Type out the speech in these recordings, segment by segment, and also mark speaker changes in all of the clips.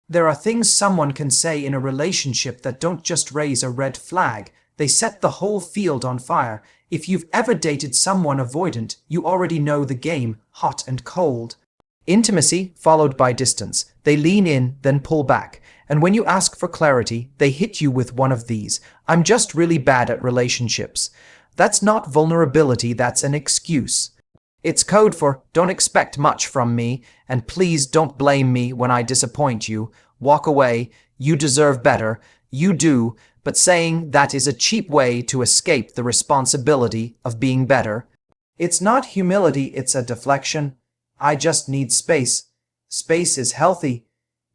Speaker 1: There are things someone can say in a relationship that don't just raise a red flag, they set the whole field on fire. If you've ever dated someone avoidant, you already know the game, hot and cold. Intimacy followed by distance. They lean in, then pull back. And when you ask for clarity, they hit you with one of these. I'm just really bad at relationships. That's not vulnerability, that's an excuse. It's code for, don't expect much from me, and please don't blame me when I disappoint you. Walk away, you deserve better, you do, but saying that is a cheap way to escape the responsibility of being better. It's not humility, it's a deflection. I just need space. Space is healthy.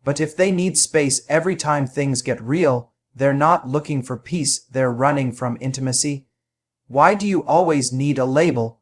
Speaker 1: But if they need space every time things get real, they're not looking for peace, they're running from intimacy. Why do you always need a label?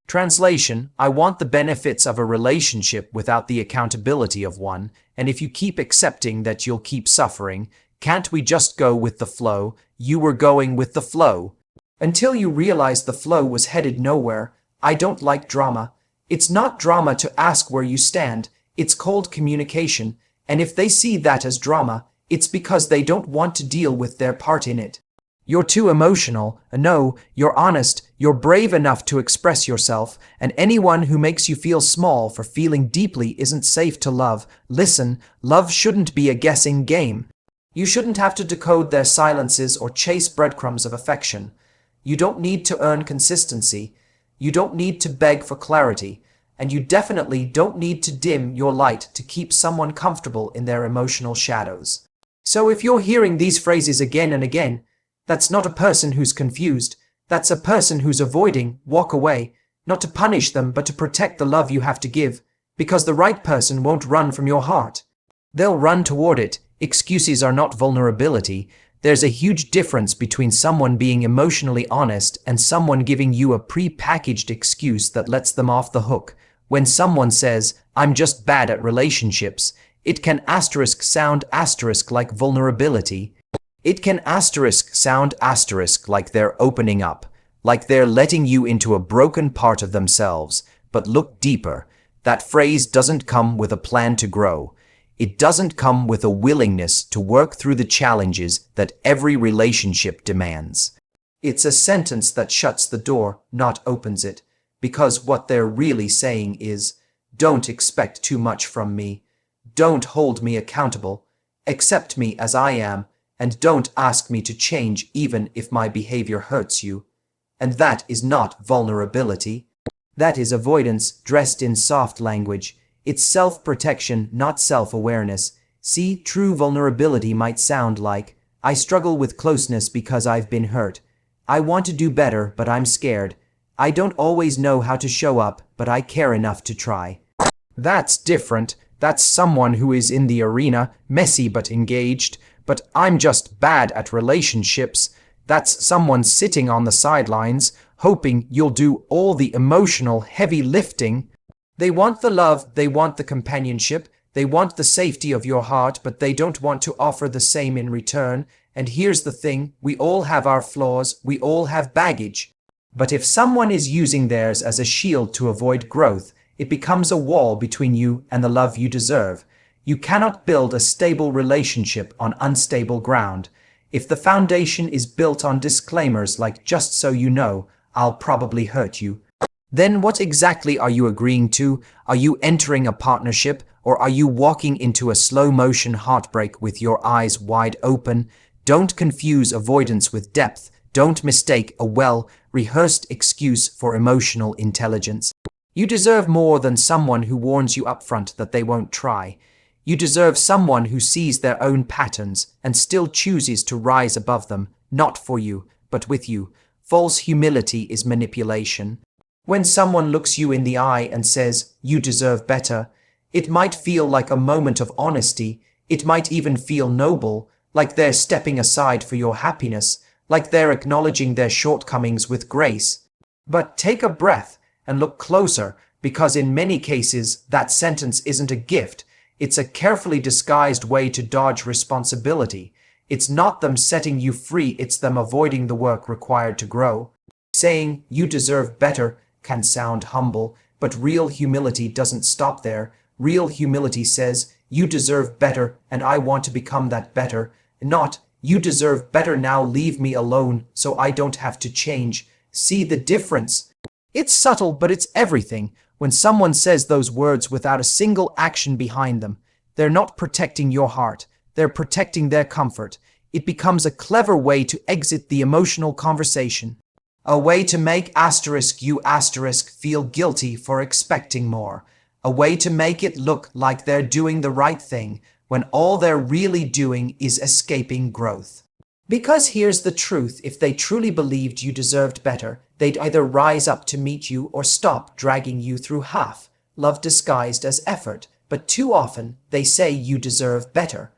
Speaker 1: Translation: I want the benefits of a relationship without the accountability of one, and if you keep accepting that you'll keep suffering, can't we just go with the flow? You were going with the flow. Until you realize the flow was headed nowhere. I don't like drama. It's not drama to ask where you stand, it's cold communication, and if they see that as drama, it's because they don't want to deal with their part in it. You're too emotional. No, you're honest, you're brave enough to express yourself, and anyone who makes you feel small for feeling deeply isn't safe to love. Listen, love shouldn't be a guessing game. You shouldn't have to decode their silences or chase breadcrumbs of affection. You don't need to earn consistency. You don't need to beg for clarity. And you definitely don't need to dim your light to keep someone comfortable in their emotional shadows. So if you're hearing these phrases again and again, that's not a person who's confused. That's a person who's avoiding. Walk away, not to punish them, but to protect the love you have to give, because the right person won't run from your heart. They'll run toward it. Excuses are not vulnerability. There's a huge difference between someone being emotionally honest and someone giving you a pre-packaged excuse that lets them off the hook. When someone says, I'm just bad at relationships, it can sound like vulnerability. It can sound like they're opening up, like they're letting you into a broken part of themselves. But look deeper. That phrase doesn't come with a plan to grow. It doesn't come with a willingness to work through the challenges that every relationship demands. It's a sentence that shuts the door, not opens it, because what they're really saying is, don't expect too much from me. Don't hold me accountable. Accept me as I am. And don't ask me to change even if my behavior hurts you. And that is not vulnerability. That is avoidance dressed in soft language. It's self-protection, not self-awareness. See, true vulnerability might sound like, I struggle with closeness because I've been hurt. I want to do better, but I'm scared. I don't always know how to show up, but I care enough to try. That's different. That's someone who is in the arena, messy but engaged. But I'm just bad at relationships. That's someone sitting on the sidelines, hoping you'll do all the emotional heavy lifting. They want the love, they want the companionship, they want the safety of your heart, but they don't want to offer the same in return. And here's the thing, we all have our flaws, we all have baggage. But if someone is using theirs as a shield to avoid growth, it becomes a wall between you and the love you deserve. You cannot build a stable relationship on unstable ground. If the foundation is built on disclaimers like just so you know, I'll probably hurt you, then what exactly are you agreeing to? Are you entering a partnership, or are you walking into a slow-motion heartbreak with your eyes wide open? Don't confuse avoidance with depth. Don't mistake a well-rehearsed excuse for emotional intelligence. You deserve more than someone who warns you upfront that they won't try. You deserve someone who sees their own patterns and still chooses to rise above them, not for you, but with you. False humility is manipulation. When someone looks you in the eye and says, you deserve better, it might feel like a moment of honesty. It might even feel noble, like they're stepping aside for your happiness, like they're acknowledging their shortcomings with grace. But take a breath and look closer, because in many cases that sentence isn't a gift. It's a carefully disguised way to dodge responsibility. It's not them setting you free, it's them avoiding the work required to grow. Saying, you deserve better, can sound humble, but real humility doesn't stop there. Real humility says, you deserve better and I want to become that better, not, you deserve better now, leave me alone so I don't have to change. See the difference? It's subtle, but it's everything. When someone says those words without a single action behind them, they're not protecting your heart, they're protecting their comfort. It becomes a clever way to exit the emotional conversation. A way to make you feel guilty for expecting more. A way to make it look like they're doing the right thing when all they're really doing is escaping growth. Because here's the truth, if they truly believed you deserved better, they'd either rise up to meet you or stop dragging you through half, love disguised as effort. But too often, they say you deserve better,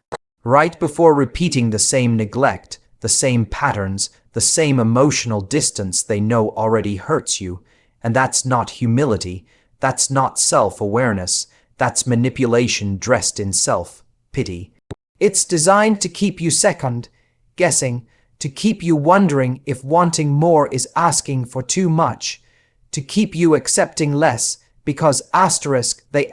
Speaker 1: right before repeating the same neglect, the same patterns, the same emotional distance they know already hurts you. And that's not humility, that's not self-awareness, that's manipulation dressed in self-pity. It's designed to keep you second guessing, to keep you wondering if wanting more is asking for too much, to keep you accepting less because they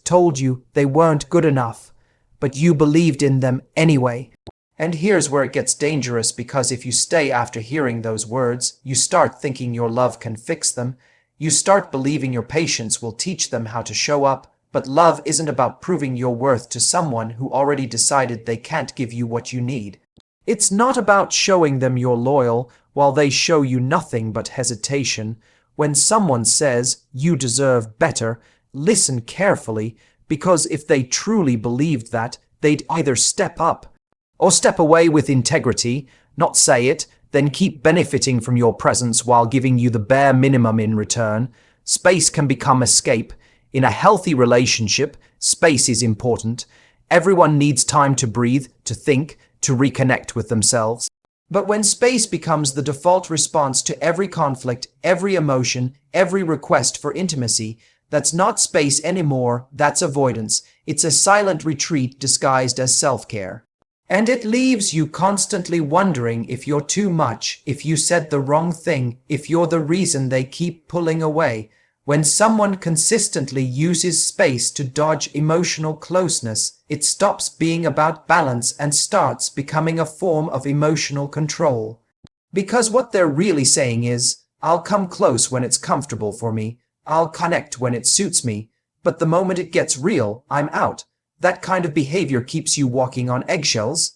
Speaker 1: told you they weren't good enough, but you believed in them anyway. And here's where it gets dangerous, because if you stay after hearing those words, you start thinking your love can fix them. You start believing your patience will teach them how to show up. But love isn't about proving your worth to someone who already decided they can't give you what you need. It's not about showing them you're loyal while they show you nothing but hesitation. When someone says you deserve better, listen carefully, because if they truly believed that, they'd either step up or step away with integrity, not say it, then keep benefiting from your presence while giving you the bare minimum in return. Space can become escape. In a healthy relationship, space is important. Everyone needs time to breathe, to think, to reconnect with themselves. But when space becomes the default response to every conflict, every emotion, every request for intimacy, that's not space anymore, that's avoidance. It's a silent retreat disguised as self-care. And it leaves you constantly wondering if you're too much, if you said the wrong thing, if you're the reason they keep pulling away. When someone consistently uses space to dodge emotional closeness, it stops being about balance and starts becoming a form of emotional control. Because what they're really saying is, I'll come close when it's comfortable for me, I'll connect when it suits me, but the moment it gets real, I'm out. That kind of behavior keeps you walking on eggshells.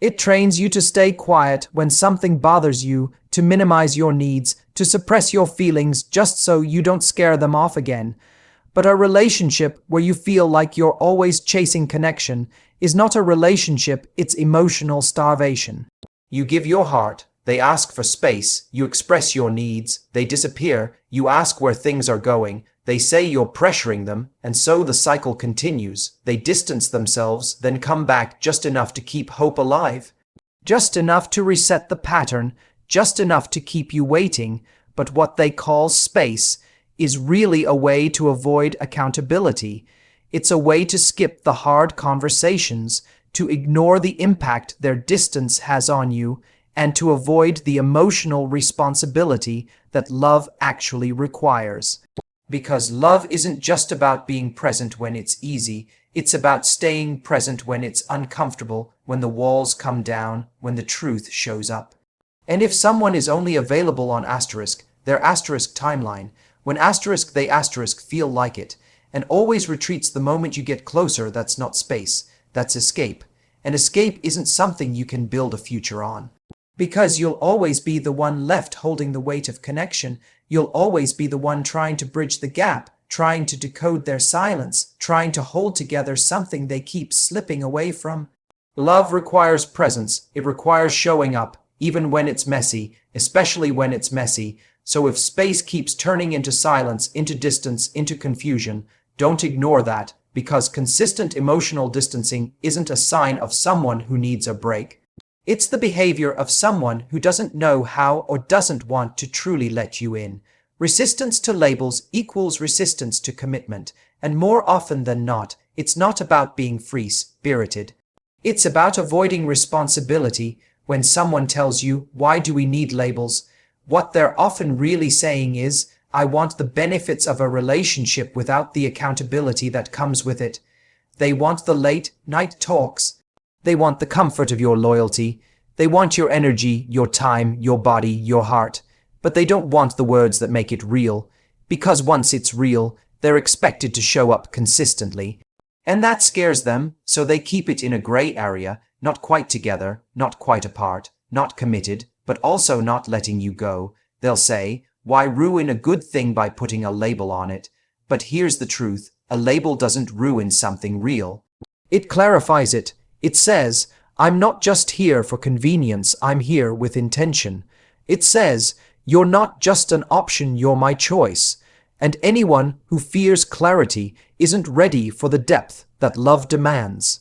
Speaker 1: It trains you to stay quiet when something bothers you, to minimize your needs, to suppress your feelings just so you don't scare them off again. But a relationship where you feel like you're always chasing connection is not a relationship, it's emotional starvation. You give your heart, they ask for space, you express your needs, they disappear, you ask where things are going, they say you're pressuring them, and so the cycle continues. They distance themselves, then come back just enough to keep hope alive. Just enough to reset the pattern, just enough to keep you waiting. But what they call space is really a way to avoid accountability. It's a way to skip the hard conversations, to ignore the impact their distance has on you, and to avoid the emotional responsibility that love actually requires. Because love isn't just about being present when it's easy, it's about staying present when it's uncomfortable, when the walls come down, when the truth shows up. And if someone is only available on their asterisk timeline, when they feel like it, and always retreats the moment you get closer, that's not space, that's escape. And escape isn't something you can build a future on. Because you'll always be the one left holding the weight of connection. You'll always be the one trying to bridge the gap, trying to decode their silence, trying to hold together something they keep slipping away from. Love requires presence. It requires showing up, even when it's messy, especially when it's messy. So if space keeps turning into silence, into distance, into confusion, don't ignore that, because consistent emotional distancing isn't a sign of someone who needs a break. It's the behavior of someone who doesn't know how or doesn't want to truly let you in. Resistance to labels equals resistance to commitment, and more often than not, it's not about being free-spirited. It's about avoiding responsibility. When someone tells you, why do we need labels? What they're often really saying is, I want the benefits of a relationship without the accountability that comes with it. They want the late night talks. They want the comfort of your loyalty. They want your energy, your time, your body, your heart. But they don't want the words that make it real. Because once it's real, they're expected to show up consistently. And that scares them, so they keep it in a gray area, not quite together, not quite apart, not committed, but also not letting you go. They'll say, why ruin a good thing by putting a label on it? But here's the truth, a label doesn't ruin something real. It clarifies it. It says, I'm not just here for convenience, I'm here with intention. It says, you're not just an option, you're my choice. And anyone who fears clarity isn't ready for the depth that love demands.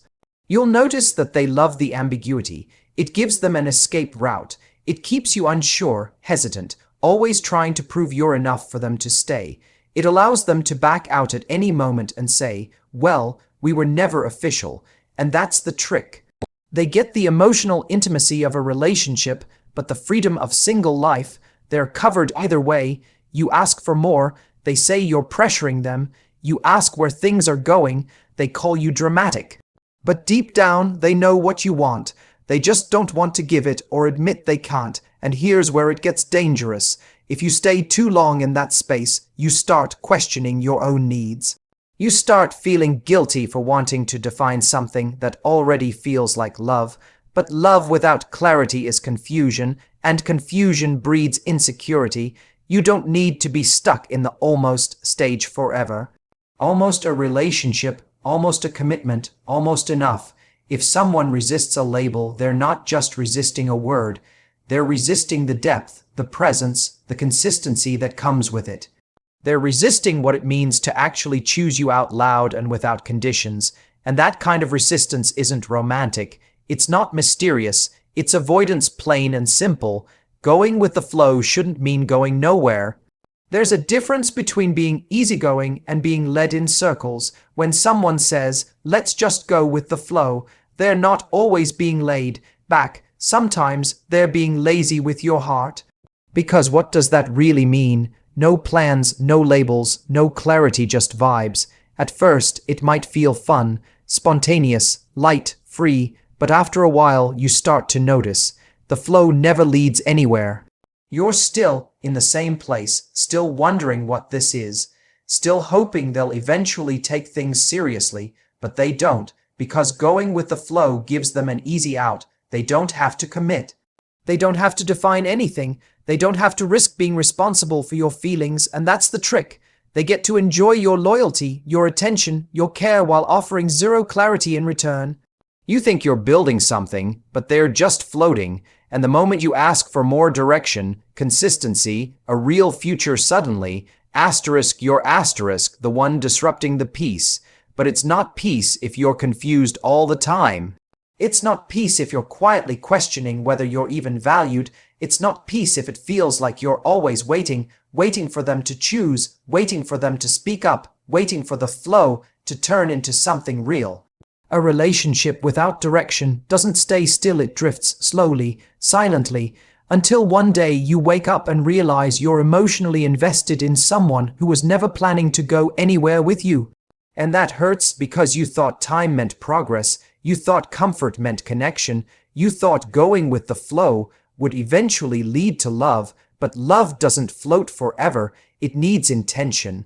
Speaker 1: You'll notice that they love the ambiguity. It gives them an escape route. It keeps you unsure, hesitant, always trying to prove you're enough for them to stay. It allows them to back out at any moment and say, well, we were never official. And that's the trick. They get the emotional intimacy of a relationship, but the freedom of single life. They're covered either way. You ask for more. They say you're pressuring them. You ask where things are going. They call you dramatic. But deep down, they know what you want. They just don't want to give it or admit they can't. And here's where it gets dangerous. If you stay too long in that space, you start questioning your own needs. You start feeling guilty for wanting to define something that already feels like love. But love without clarity is confusion, and confusion breeds insecurity. You don't need to be stuck in the almost stage forever. Almost a relationship, almost a commitment, almost enough. If someone resists a label, they're not just resisting a word. They're resisting the depth, the presence, the consistency that comes with it. They're resisting what it means to actually choose you out loud and without conditions. And that kind of resistance isn't romantic. It's not mysterious. It's avoidance, plain and simple. Going with the flow shouldn't mean going nowhere. There's a difference between being easygoing and being led in circles. When someone says, let's just go with the flow, they're not always being laid back. Sometimes they're being lazy with your heart. Because what does that really mean? No plans, no labels, no clarity, just vibes. At first, it might feel fun, spontaneous, light, free, but after a while, you start to notice. The flow never leads anywhere. You're still in the same place, still wondering what this is, still hoping they'll eventually take things seriously, but they don't, because going with the flow gives them an easy out. They don't have to commit. They don't have to define anything. They don't have to risk being responsible for your feelings, and that's the trick. They get to enjoy your loyalty, your attention, your care while offering zero clarity in return. You think you're building something, but they're just floating, and the moment you ask for more direction, consistency, a real future suddenly, you're the one disrupting the peace. But it's not peace if you're confused all the time. It's not peace if you're quietly questioning whether you're even valued. It's not peace if it feels like you're always waiting for them to choose, waiting for them to speak up, waiting for the flow to turn into something real. A relationship without direction doesn't stay still, it drifts slowly, silently, until one day you wake up and realize you're emotionally invested in someone who was never planning to go anywhere with you. And that hurts because you thought time meant progress, you thought comfort meant connection, you thought going with the flow would eventually lead to love, but love doesn't float forever. It needs intention.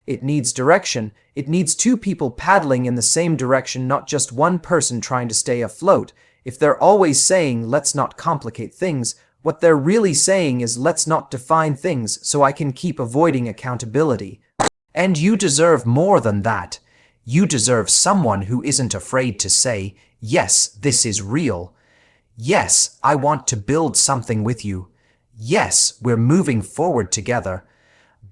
Speaker 1: It needs direction. It needs two people paddling in the same direction, not just one person trying to stay afloat. If they're always saying, let's not complicate things, what they're really saying is, let's not define things so I can keep avoiding accountability. And you deserve more than that. You deserve someone who isn't afraid to say, yes, this is real. Yes, I want to build something with you. Yes, we're moving forward together.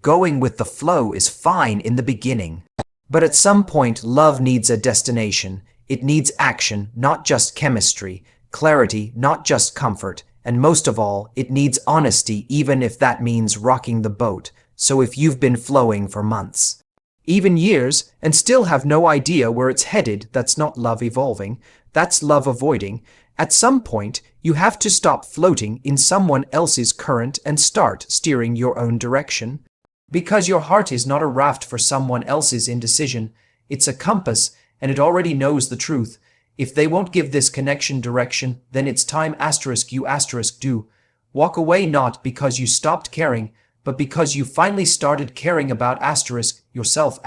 Speaker 1: Going with the flow is fine in the beginning. But at some point, love needs a destination. It needs action, not just chemistry, clarity, not just comfort, and most of all, it needs honesty, even if that means rocking the boat. So if you've been flowing for months, even years, and still have no idea where it's headed, that's not love evolving, that's love avoiding. At some point, you have to stop floating in someone else's current and start steering your own direction. Because your heart is not a raft for someone else's indecision. It's a compass, and it already knows the truth. If they won't give this connection direction, then it's time you do. Walk away not because you stopped caring, but because you finally started caring about yourself.